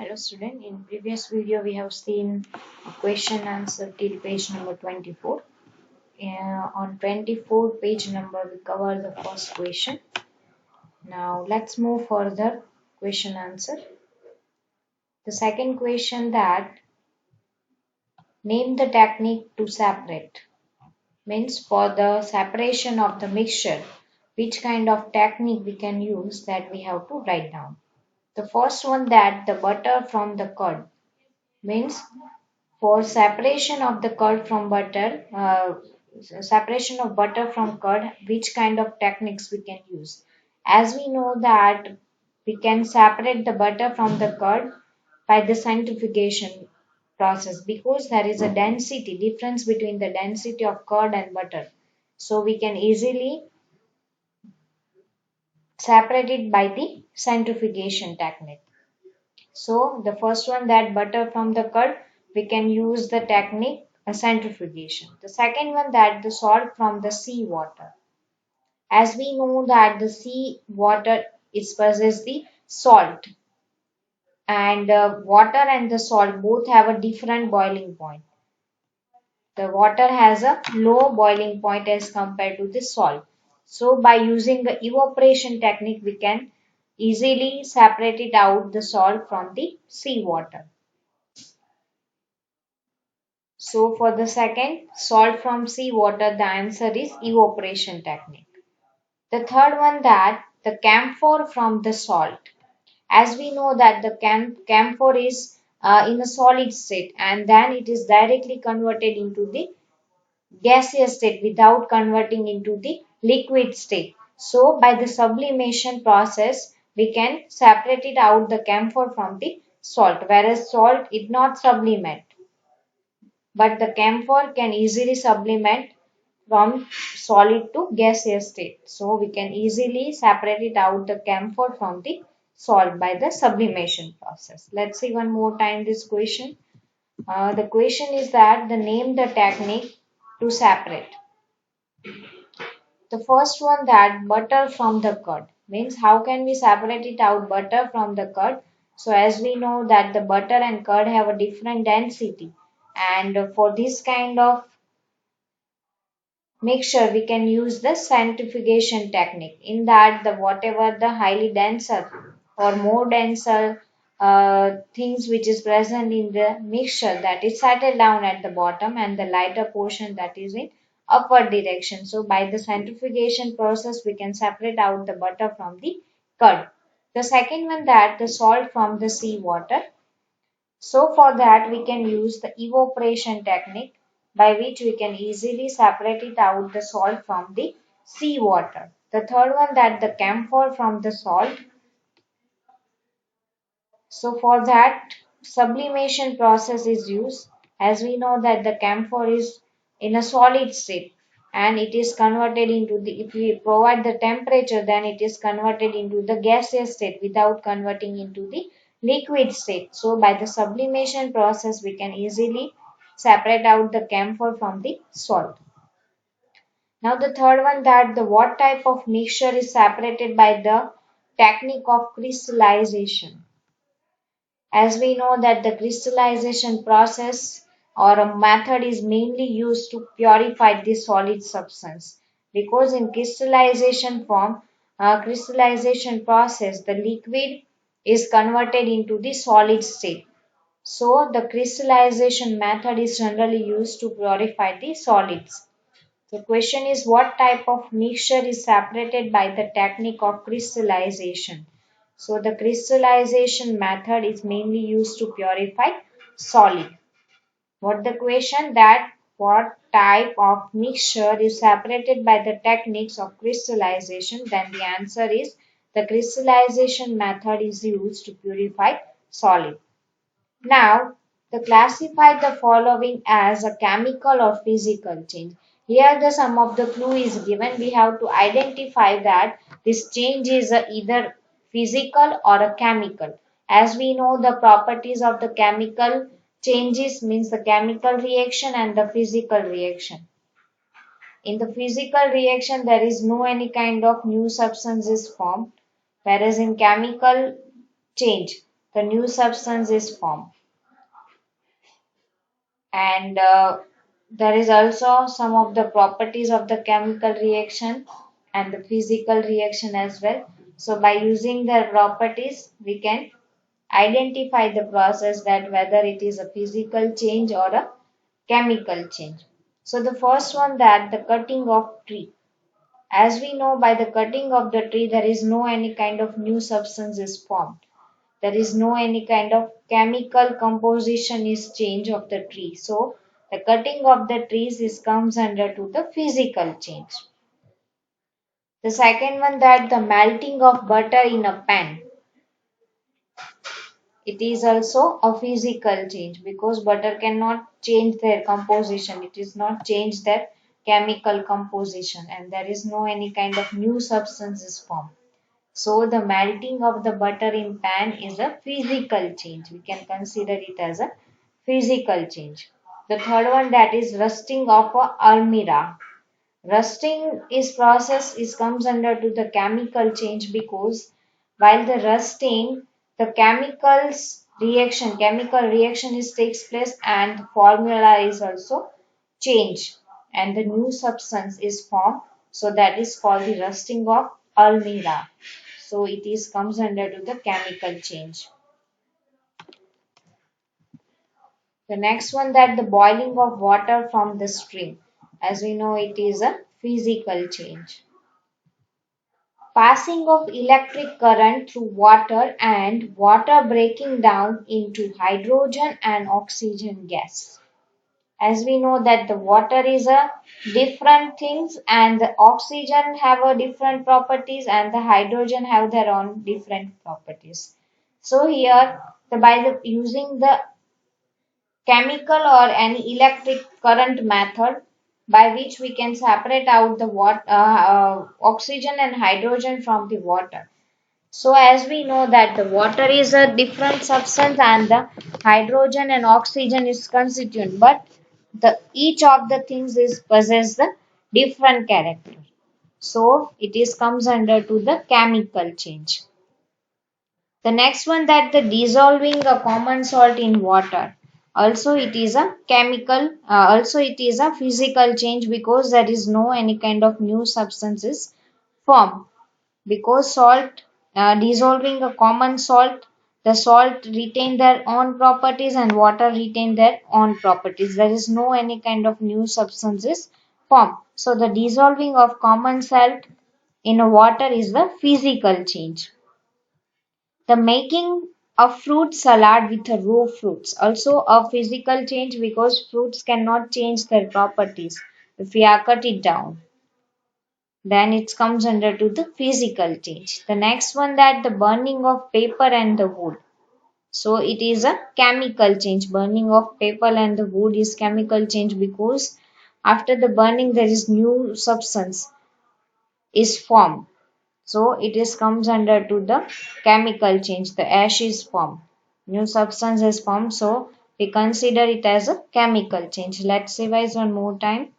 Hello student, in previous video we have seen a question answer till page number 24. On 24 page number we cover the first question. Now let's move further question answer. The second question that name the technique to separate means for the separation of the mixture which kind of technique we can use that we have to write down. The first one that the butter from the curd means for separation of the curd from butter, separation of butter from curd, which kind of techniques we can use? As we know that we can separate the butter from the curd by the centrifugation process because there is a density difference between the density of curd and butter. So we can easily separate it by the centrifugation technique. So the first one that butter from the curd, we can use the technique centrifugation. The second one that the salt from the sea water. As we know that the sea water is possess the salt and water and the salt both have a different boiling point. The water has a low boiling point as compared to the salt. So by using the evaporation technique, we can easily separate it out the salt from the sea water. So for the second, salt from sea water, the answer is evaporation technique. The third one that the camphor from the salt. As we know that the camphor is in a solid state and then it is directly converted into the gaseous state without converting into the liquid state. So by the sublimation process, we can separate it out the camphor from the salt, whereas salt is not sublimate. But the camphor can easily sublimate from solid to gaseous state. So we can easily separate it out the camphor from the salt by the sublimation process. Let's see one more time this question. The question is that the name the technique to separate. The first one that butter from the curd means how can we separate it out butter from the curd. So as we know that the butter and curd have a different density and for this kind of mixture we can use the centrifugation technique in that the whatever the highly denser or more denser things which is present in the mixture that is settled down at the bottom and the lighter portion that is in upward direction. So by the centrifugation process we can separate out the butter from the curd. The second one that the salt from the sea water. So for that we can use the evaporation technique by which we can easily separate it out the salt from the sea water. The third one that the camphor from the salt. So for that sublimation process is used as we know that the camphor is in a solid state and it is converted into the if we provide the temperature then it is converted into the gaseous state without converting into the liquid state. So by the sublimation process we can easily separate out the camphor from the salt. Now the third one that the what type of mixture is separated by the technique of crystallization. As we know that the crystallization process or a method is mainly used to purify the solid substance because in crystallization process the liquid is converted into the solid state. So the crystallization method is generally used to purify the solids. The question is what type of mixture is separated by the technique of crystallization. So the crystallization method is mainly used to purify solid. What the question that what type of mixture is separated by the techniques of crystallization? Then the answer is the crystallization method is used to purify solid. Now, the classify the following as a chemical or physical change. Here the sum of the clue is given. We have to identify that this change is either physical or a chemical. As we know the properties of the chemical changes means the chemical reaction and the physical reaction. In the physical reaction there is no any kind of new substance is formed whereas in chemical change the new substance is formed. And there is also some of the properties of the chemical reaction and the physical reaction as well. So by using their properties, we can identify the process that whether it is a physical change or a chemical change. So the first one, that the cutting of tree. As we know, by the cutting of the tree, there is no any kind of new substance is formed. There is no any kind of chemical composition is change of the tree. So the cutting of the trees is comes under to the physical change. The second one, that the melting of butter in a pan. It is also a physical change because butter cannot change their composition. It is not change their chemical composition, and there is no any kind of new substances formed. So the melting of the butter in pan is a physical change. We can consider it as a physical change. The third one, that is rusting of a almirah. Rusting is process is comes under to the chemical change because while the rusting, the chemical reaction is takes place and the formula is also changed and the new substance is formed. So that is called the rusting of almirah. So it is comes under to the chemical change. The next one, that the boiling of water from the stream. As we know, it is a physical change. Passing of electric current through water and water breaking down into hydrogen and oxygen gas. As we know that the water is a different things and the oxygen have a different properties and the hydrogen have their own different properties. So here by the using the chemical or any electric current method by which we can separate out the oxygen and hydrogen from the water. So as we know that the water is a different substance and the hydrogen and oxygen is constituent, but the each of the things is possess the different character. So it is comes under to the chemical change. The next one, that the dissolving a common salt in water. Also it is a chemical, also it is a physical change because there is no any kind of new substances formed. Because salt, dissolving a common salt, the salt retain their own properties and water retain their own properties. There is no any kind of new substances formed. So the dissolving of common salt in a water is the physical change. The making a fruit salad with a raw fruits, also a physical change because fruits cannot change their properties if we are cut it down. Then it comes under to the physical change. The next one, that the burning of paper and the wood. So it is a chemical change. Burning of paper and the wood is chemical change because after the burning there is new substance is formed. So it is comes under to the chemical change. The ash is formed. New substance is formed. So we consider it as a chemical change. Let's revise one more time.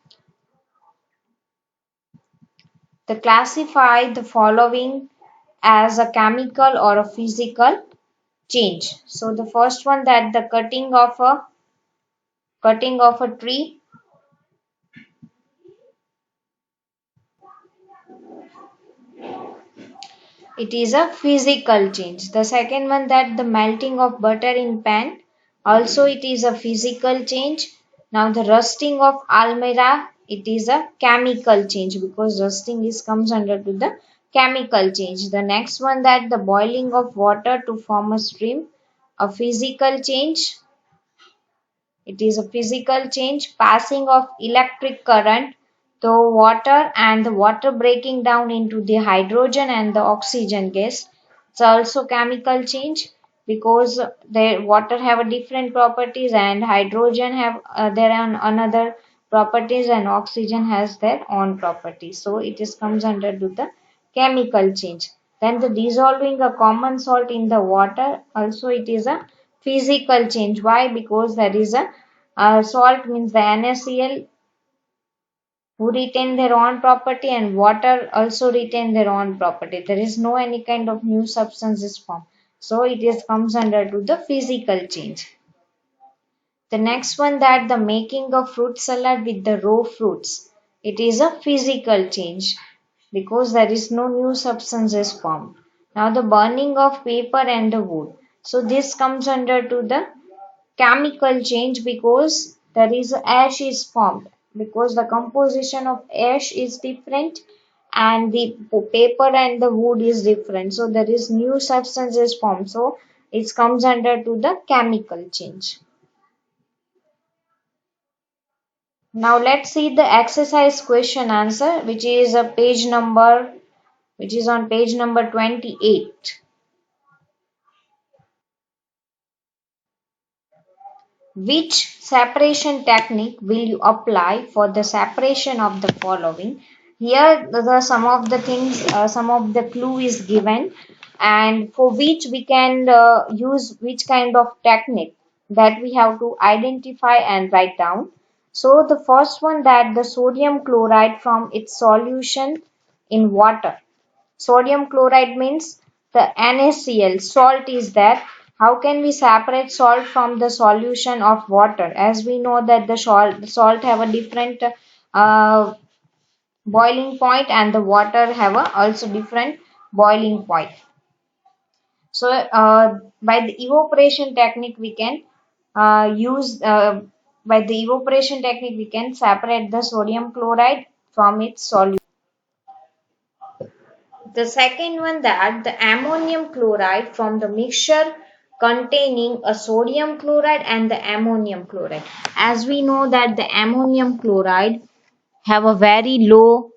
The classify the following as a chemical or a physical change. So the first one, that the cutting of a tree. It is a physical change. The second one, that the melting of butter in pan. Also it is a physical change. Now the rusting of almirah. It is a chemical change because rusting is comes under to the chemical change. The next one, that the boiling of water to form a stream. A physical change. It is a physical change, passing of electric current through water and the water breaking down into the hydrogen and the oxygen gas. It's also chemical change because the water have a different properties and hydrogen have their own another properties and oxygen has their own properties. So it is comes under to the chemical change. Then the dissolving a common salt in the water, also it is a physical change. Why? Because there is a salt means the NaCl who retain their own property and water also retain their own property. There is no any kind of new substances formed. So it is comes under to the physical change. The next one, that the making of fruit salad with the raw fruits. It is a physical change because there is no new substances formed. Now the burning of paper and the wood. So this comes under to the chemical change because there is ash is formed because the composition of ash is different and the paper and the wood is different. So there is new substances formed. So it comes under to the chemical change. Now let's see the exercise question answer, which is on page number 28. Which separation technique will you apply for the separation of the following? Here some of the things, some of the clue is given, and for which we can use which kind of technique that we have to identify and write down. So the first one, that the sodium chloride from its solution in water. Sodium chloride means the NaCl, salt is there. How can we separate salt from the solution of water? As we know that the salt have a different uh, boiling point and the water have a also different boiling point. So by the evaporation technique we can use by the evaporation technique we can separate the sodium chloride from its solution. The second one, that the ammonium chloride from the mixture containing a sodium chloride and the ammonium chloride. As we know that the ammonium chloride have a very low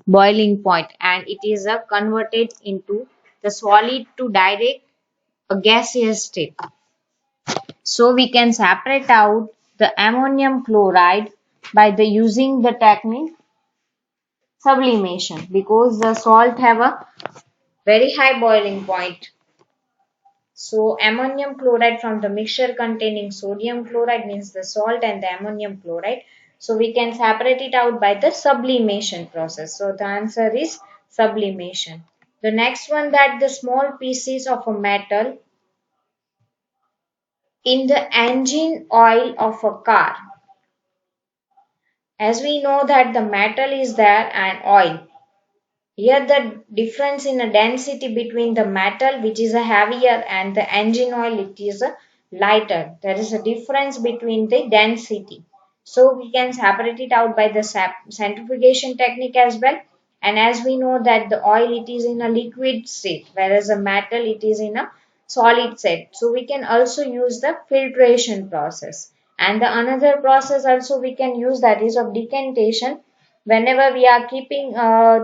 boiling point and it is converted into the solid to direct a gaseous state. So we can separate out the ammonium chloride by the using the technique sublimation because the salt have a very high boiling point. So ammonium chloride from the mixture containing sodium chloride means the salt and the ammonium chloride. So we can separate it out by the sublimation process. So the answer is sublimation. The next one, that the small pieces of a metal in the engine oil of a car. As we know that the metal is there and oil. Here the difference in a density between the metal, which is a heavier, and the engine oil, it is a lighter. There is a difference between the density. So we can separate it out by the centrifugation technique as well. And as we know that the oil, it is in a liquid state, whereas the metal, it is in a solid state. So we can also use the filtration process. And the another process also we can use, that is of decantation. Whenever we are keeping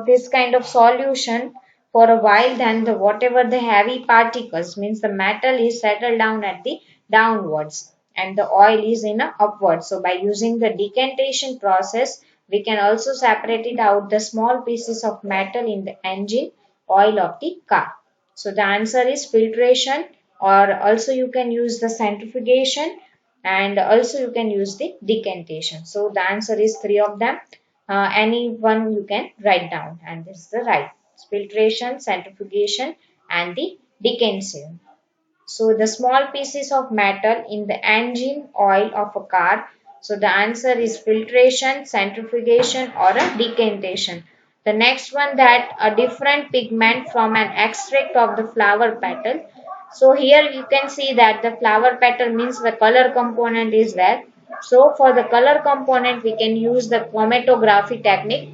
this kind of solution for a while, then the whatever the heavy particles means the metal is settled down at the downwards and the oil is in a upwards. So by using the decantation process we can also separate it out the small pieces of metal in the engine oil of the car. So the answer is filtration, or also you can use the centrifugation, and also you can use the decantation. So the answer is three of them. Any one you can write down, and this is the right: filtration, centrifugation, and the decantation. So the small pieces of metal in the engine oil of a car. So the answer is filtration, centrifugation, or a decantation. The next one, that a different pigment from an extract of the flower petal. So here you can see that the flower petal means the color component is there. So for the color component we can use the chromatography technique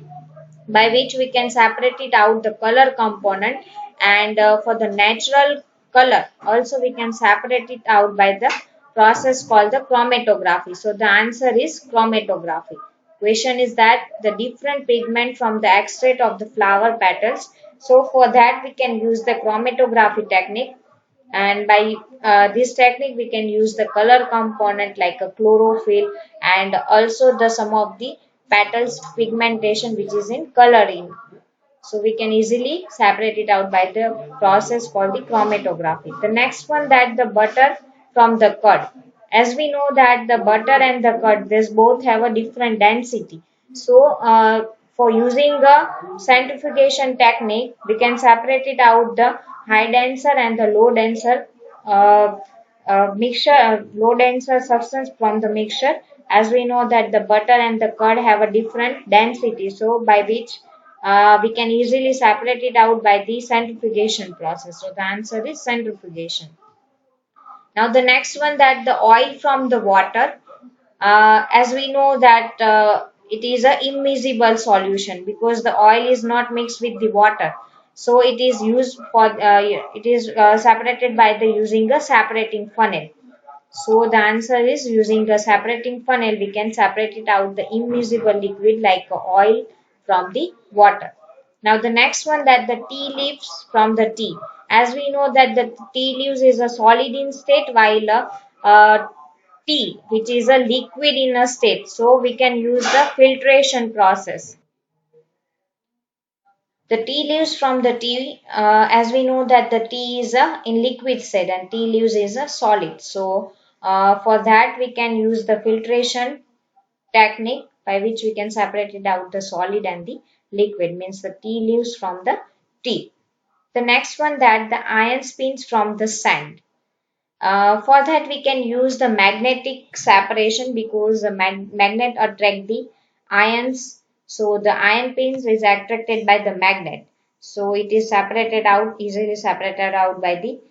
by which we can separate it out the color component, and for the natural color also we can separate it out by the process called the chromatography. So the answer is chromatography. Question is that the different pigment from the extract of the flower petals. So for that we can use the chromatography technique, and by this technique we can use the color component like a chlorophyll, and also the some of the petals pigmentation which is in coloring. So we can easily separate it out by the process called the chromatography. The next one, that the butter from the curd. As we know that the butter and the curd, this both have a different density. So For using a centrifugation technique, we can separate it out the high denser and the low denser uh, low denser substance from the mixture. As we know that the butter and the curd have a different density, so by which we can easily separate it out by the centrifugation process. So the answer is centrifugation. Now the next one, that the oil from the water, as we know that it is a immiscible solution because the oil is not mixed with the water. So it is used for it is separated by the using a separating funnel. So the answer is, using a separating funnel, we can separate it out the immiscible liquid like oil from the water. Now the next one, that the tea leaves from the tea. As we know that the tea leaves is a solid in state while tea, which is a liquid in a state. So we can use the filtration process. The tea leaves from the tea, as we know that the tea is a in liquid state and tea leaves is a solid. So for that we can use the filtration technique by which we can separate it out the solid and the liquid, means the tea leaves from the tea. The next one, that the iron spins from the sand. For that we can use the magnetic separation because the magnet attract the ions. So the ion pins is attracted by the magnet. So it is separated out, easily separated out by the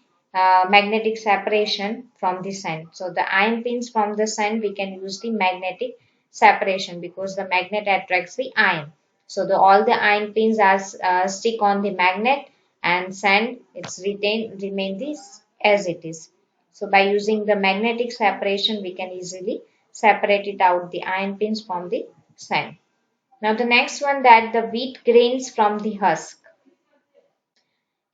magnetic separation from the sand. So the ion pins from the sand, we can use the magnetic separation because the magnet attracts the ion. So the all the ion pins are stick on the magnet, and sand it's remain this as it is. So by using the magnetic separation, we can easily separate it out the iron pins from the sand. Now the next one, that the wheat grains from the husk.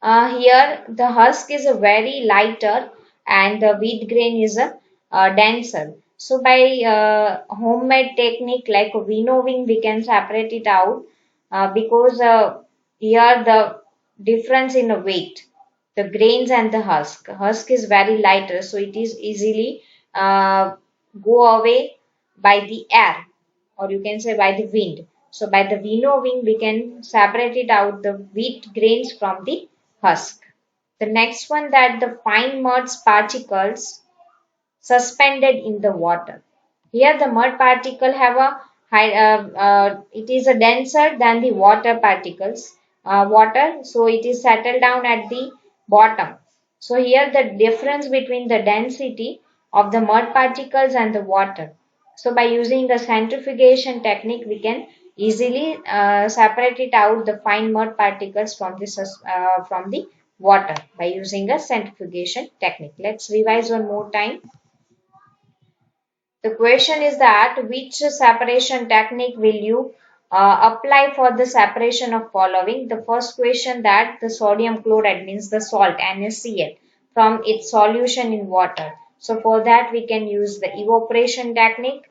Here the husk is a very lighter and the wheat grain is a denser. So by homemade technique like winnowing, we can separate it out because here the difference in the weight, the grains and the husk. Husk is very lighter, so it is easily go away by the air, or you can say by the wind. So by the winnowing, we can separate it out the wheat grains from the husk. The next one, that the fine mud particles suspended in the water. Here the mud particle have a high, it is a denser than the water particles. Water, so it is settled down at the bottom. So here the difference between the density of the mud particles and the water. So by using the centrifugation technique, we can easily separate it out the fine mud particles from the water by using a centrifugation technique. Let's revise one more time. The question is that which separation technique will you apply for the separation of following? The first question, that the sodium chloride, means the salt NaCl, from its solution in water. So for that we can use the evaporation technique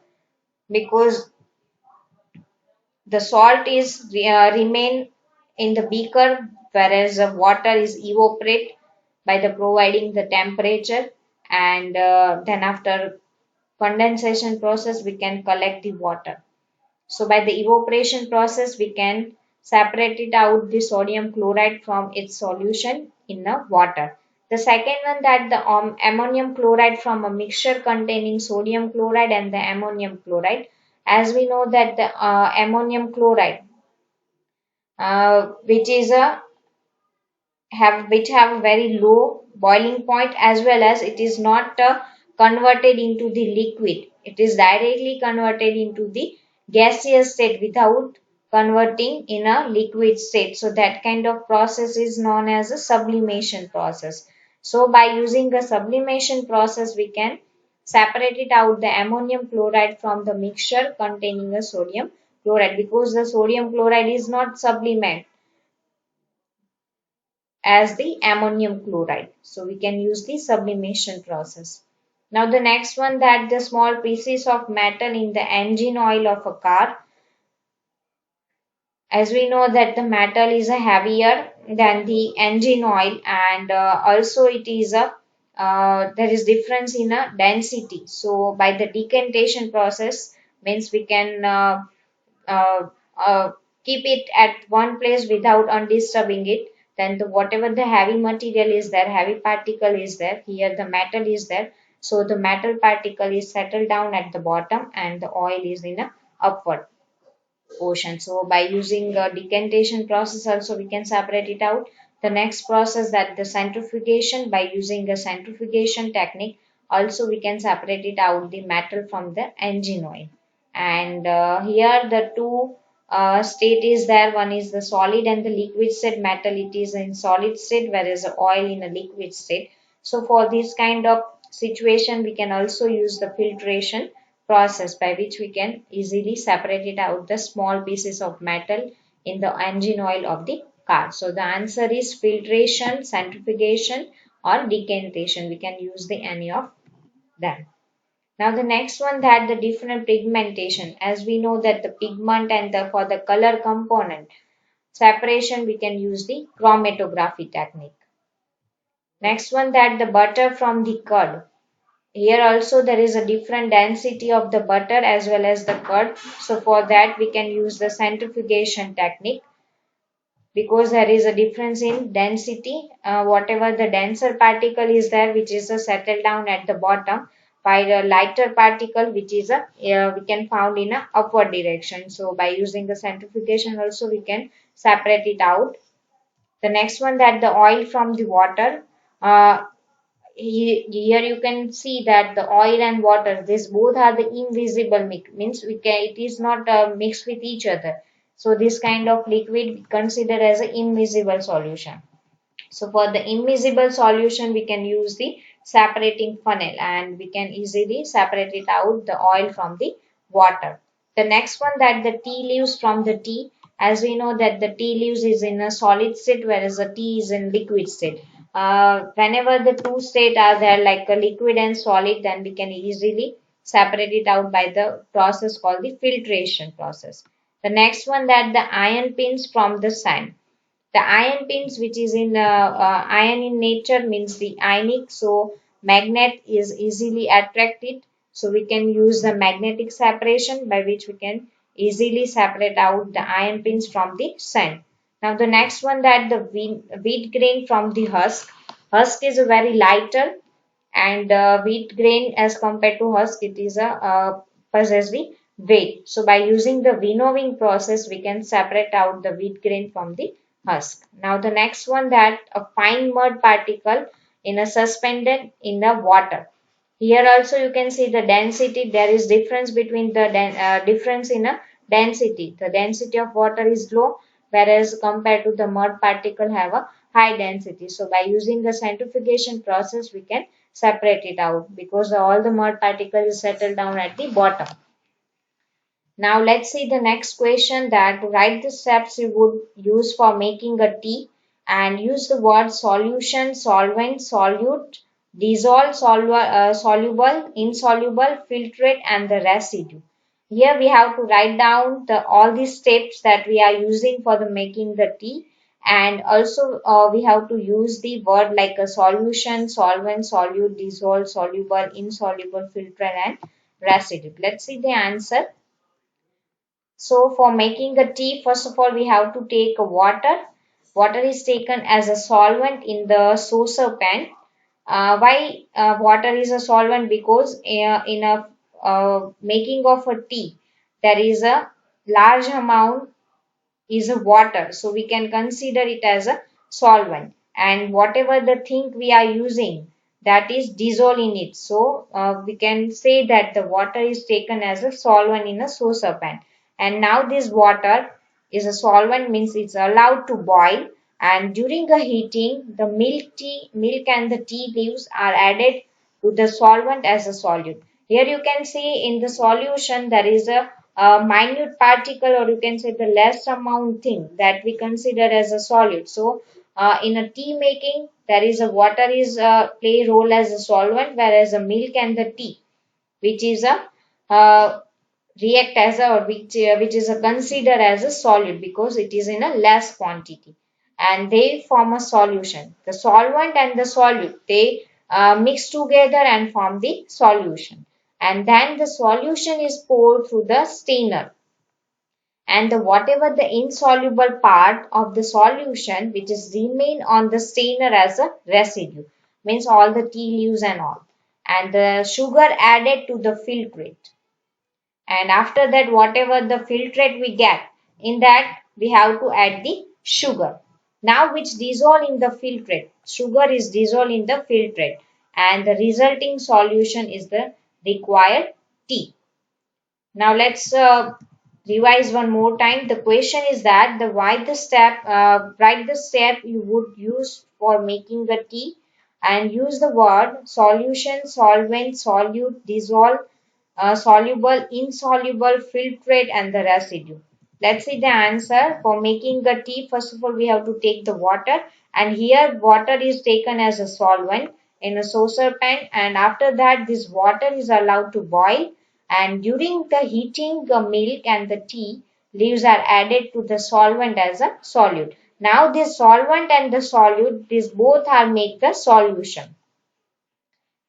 because the salt is remain in the beaker, whereas the water is evaporate by the providing the temperature, and then after condensation process we can collect the water. So by the evaporation process we can separate it out the sodium chloride from its solution in the water. The second one, that the ammonium chloride from a mixture containing sodium chloride and the ammonium chloride. As we know that the ammonium chloride, which is a which have a very low boiling point, as well as it is not converted into the liquid. It is directly converted into the gaseous state without converting in a liquid state. So that kind of process is known as a sublimation process. So by using the sublimation process, we can separate it out the ammonium chloride from the mixture containing a sodium chloride, because the sodium chloride is not sublimate as the ammonium chloride. So we can use the sublimation process. Now the next one, that the small pieces of metal in the engine oil of a car. As we know that the metal is a heavier than the engine oil, and also it is a there is difference in a density. So by the decantation process, means we can uh, uh, keep it at one place without undisturbing it, then whatever the heavy material is there, heavy particle is there, here the metal is there. So the metal particle is settled down at the bottom and the oil is in a upward portion. So by using a decantation process also we can separate it out. The next process, that the centrifugation, by using a centrifugation technique also we can separate it out the metal from the engine oil. And here the two state is there, one is the solid and the liquid state. Metal it is in solid state whereas the oil in a liquid state. So for this kind of situation we can also use the filtration process, by which we can easily separate it out the small pieces of metal in the engine oil of the car. So the answer is filtration, centrifugation or decantation. We can use the any of them. Now the next one, that the different pigmentation. As we know that the pigment and the for the color component separation we can use the chromatography technique. Next one, that the butter from the curd. Here also there is a different density of the butter as well as the curd. So for that we can use the centrifugation technique, because there is a difference in density. Whatever the denser particle is there, which is a settle down at the bottom, by the lighter particle which is a we can found in a upward direction. So by using the centrifugation also we can separate it out. The next one, that the oil from the water. Here you can see that the oil and water, this both are the invisible mix, means we can, it is not mixed with each other. So this kind of liquid we consider as an invisible solution. So for the invisible solution, we can use the separating funnel and we can easily separate it out the oil from the water. The next one, that the tea leaves from the tea. As we know that the tea leaves is in a solid state whereas the tea is in liquid state. Whenever the two state are there like a liquid and solid, then we can easily separate it out by the process called the filtration process. The next one, that the iron pins from the sand. The iron pins, which is in iron in nature, means the ionic. So magnet is easily attracted. So we can use the magnetic separation, by which we can easily separate out the iron pins from the sand. Now the next one, that the wheat grain from the husk. Husk is a very lighter, and wheat grain as compared to husk, it is a possess the weight. So by using the winnowing process we can separate out the wheat grain from the husk. Now the next one, that a fine mud particle in a suspended in the water. Here also you can see the density, there is difference between the difference in a density. The density of water is low, whereas compared to the mud particle have a high density. So by using the centrifugation process we can separate it out, because all the mud particles settle down at the bottom. Now let's see the next question, that write the steps you would use for making a tea and use the word solution, solvent, solute, dissolve, soluble, insoluble, filtrate and the residue. Here we have to write down all the steps that we are using for the making the tea, and also we have to use the word like a solution, solvent, solute, dissolve, soluble, insoluble, filtrate and residue. Let's see the answer. So for making a tea, first of all, we have to take a water. Water is taken as a solvent in the saucer pan. Why water is a solvent? Because in a making of a tea, there is a large amount is a water. So we can consider it as a solvent. And whatever the thing we are using, that is dissolved in it. So we can say that the water is taken as a solvent in a saucer pan. And now this water is a solvent, means it's allowed to boil. And during the heating, the milk and the tea leaves are added to the solvent as a solute. Here you can see in the solution there is a minute particle, or you can say the less amount thing that we consider as a solute. So in a tea making, there is a water is play role as a solvent, whereas the milk and the tea, which is a react as a, or which is a consider as a solute, because it is in a less quantity and they form a solution. The solvent and the solute, they mix together and form the solution, and then the solution is poured through the strainer, and the whatever the insoluble part of the solution which is remain on the strainer as a residue, means all the tea leaves and all, and the sugar added to the filtrate. And after that whatever the filtrate we get, in that we have to add the sugar, now which dissolve in the filtrate. Sugar is dissolved in the filtrate and the resulting solution is the required tea. Now let's revise one more time. The question is that the write the step you would use for making the tea and use the word solution, solvent, solute, dissolve, soluble, insoluble, filtrate and the residue. Let's see the answer. For making the tea, first of all we have to take the water, and here water is taken as a solvent in a saucer pan, and after that this water is allowed to boil, and during the heating the milk and the tea leaves are added to the solvent as a solute. Now this solvent and the solute, these both are make the solution.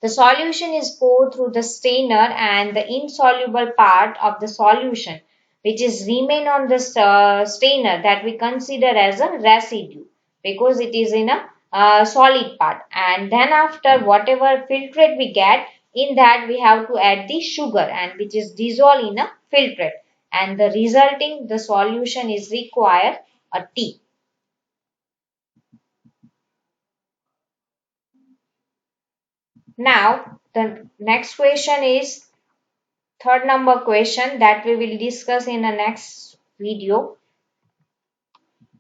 The solution is poured through the strainer and the insoluble part of the solution which is remain on the strainer, that we consider as a residue because it is in a solid part, and then after whatever filtrate we get, in that we have to add the sugar and which is dissolved in a filtrate, and the resulting the solution is required a tea. Now the next question is third number question that we will discuss in the next video.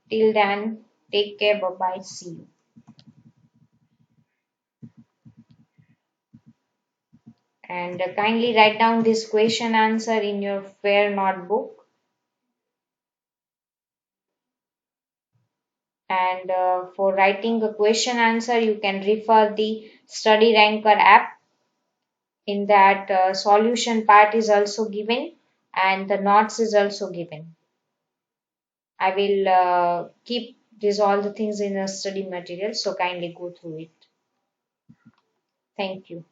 Till then, take care. Bye bye. See you. And kindly write down this question answer in your fair notebook. And for writing a question answer, you can refer the Study Ranker app. In that, solution part is also given and the notes is also given. I will keep these all the things in a study material, so kindly go through it. Thank you.